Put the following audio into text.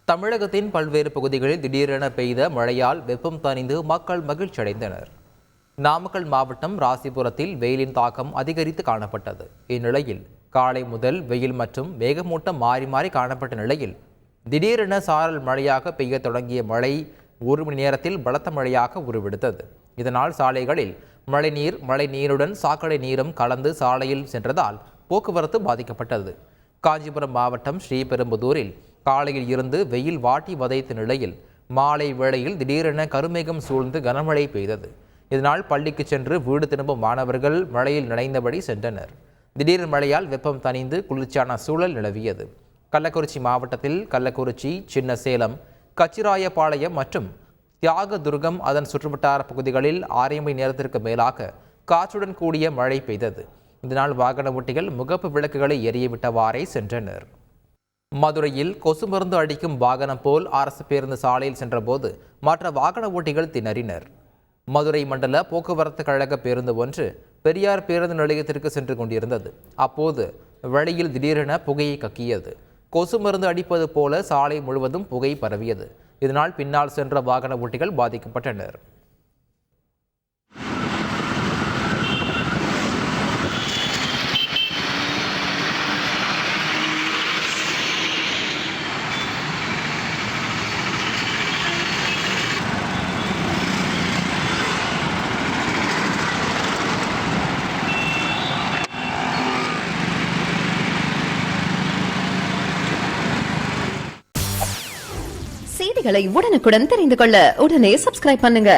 தமிழகத்தின் பல்வேறு பகுதிகளில் திடீரென பெய்த மழையால் வெப்பம் தணிந்து மக்கள் மகிழ்ச்சியடைந்தனர். நாமக்கல் மாவட்டம் ராசிபுரத்தில் வெயிலின் தாக்கம் அதிகரித்து காணப்பட்டது. இந்நிலையில் காலை முதல் வெயில் மற்றும் மேகமூட்டம் மாறி மாறி காணப்பட்ட நிலையில் திடீரென சாரல் மழையாக பெய்ய தொடங்கிய மழை 1 மணி நேரத்தில் பலத்த மழையாக உருவெடுத்தது. இதனால் சாலைகளில் மழை நீருடன் சாக்கடை நீரும் கலந்து சாலையில் சென்றதால் போக்குவரத்து பாதிக்கப்பட்டது. காஞ்சிபுரம் மாவட்டம் ஸ்ரீபெரும்புதூரில் காலையில் இருந்து வெயில் வாட்டி வதைத்த நிலையில் மாலை வேளையில் திடீரென கருமேகம் சூழ்ந்து கனமழை பெய்தது. இதனால் பள்ளிக்கு சென்று வீடு திரும்பும் மாணவர்கள் மழையில் நனைந்தபடி சென்றனர். திடீர் மழையால் வெப்பம் தணிந்து குளிர்ச்சியான சூழல் நிலவியது. கள்ளக்குறிச்சி மாவட்டத்தில் கள்ளக்குறிச்சி, சின்னசேலம், கச்சிராயபாளையம் மற்றும் தியாகதுர்கம் அதன் சுற்றுவட்டார பகுதிகளில் 6 மணி நேரத்திற்கு மேலாக காற்றுடன் கூடிய மழை பெய்தது. இதனால் வாகன ஓட்டிகள் முகப்பு விளக்குகளை எரியவிட்டவாறே சென்றனர். மதுரையில் கொசு மருந்து அடிக்கும் வாகனம் போல் அரசு பேருந்து சாலையில் சென்றபோது மற்ற வாகன ஓட்டிகள் திணறினர். மதுரை மண்டல போக்குவரத்து கழக பேருந்து ஒன்று பெரியார் பேருந்து நிலையத்திற்கு சென்று கொண்டிருந்தது. அப்போது வழியில் திடீரென புகையை கக்கியது. கொசு மருந்து அடிப்பது போல சாலை முழுவதும் புகை பரவியது. இதனால் பின்னால் சென்ற வாகன ஓட்டிகள் பாதிக்கப்பட்டனர். செய்திகளை உடனுக்குடன் தெரிந்து கொள்ள உடனே சப்ஸ்கிரைப் பண்ணுங்க.